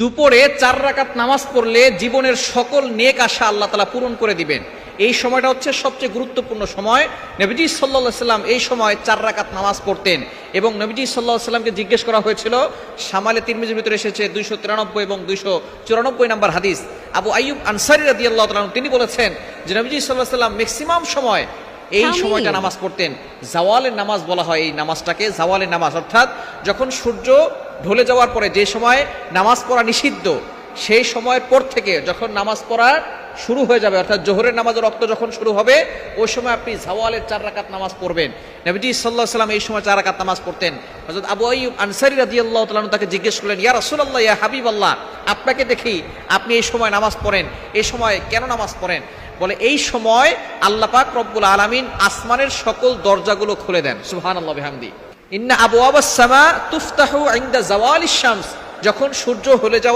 দুপুরে 4 রাকাত নামাজ পড়লে জীবনের সকল নেক আশা আল্লাহ তাআলা পূরণ করে দিবেন। এই সময়টা হচ্ছে সবচেয়ে গুরুত্বপূর্ণ সময়। নবীজি সাল্লাল্লাহু আলাইহি সাল্লাম এই সময় 4 রাকাত নামাজ পড়তেন এবং নবীজি সাল্লাল্লাহু আলাইহি সাল্লামকে জিজ্ঞেস করা হয়েছিল, শামালে তিরমিজির ভিতরে এসেছে 293 এবং 294 নম্বর হাদিস। আবু আইয়ুব আনসারী রাদিয়াল্লাহু তাআলা তিনি বলেছেন যে নবীজি সাল্লাল্লাহু আলাইহি সাল্লাম ম্যাক্সিমাম সময় এই সময়টা নামাজ পড়তেন। জাওয়ালের নামাজ বলা হয় এই নামাজটাকে, জাওয়ালের নামাজ, অর্থাৎ যখন সূর্য ঢলে যাওয়ার পরে যে সময় নামাজ পড়া নিষিদ্ধ, সেই সময়ের পর থেকে যখন নামাজ পড়া শুরু হয়ে যাবে, অর্থাৎ জোহরের নামাজের রক্ত যখন শুরু হবে, ওই সময় আপনি জাওয়ালের 4 রাকাত নামাজ পড়বেন। নবীজি সাল্লাল্লাহু আলাইহি সাল্লাম এই সময় 4 রাকাত নামাজ পড়তেন। হযরত আবু আইয়ুব আনসারী রাদিয়াল্লাহু তাআলা তাকে জিজ্ঞেস করলেন, ইয়া রাসূলুল্লাহ, ইয়া হাবিবাল্লাহ, আপনাকে দেখি আপনি এই সময় নামাজ পড়েন, এই সময় কেন নামাজ পড়েন? বলে, এই সময় আল্লাহ পাক রব্বুল আলামিন আসমানের সকল দরজাগুলো খুলে দেন। সুবহানাল্লাহ বিহামদি। ইন্না আবওয়াবাস সামা তুফতাহু ইনদা জাওয়ালিশ শামস, যখন সূর্য হলে যাওয়া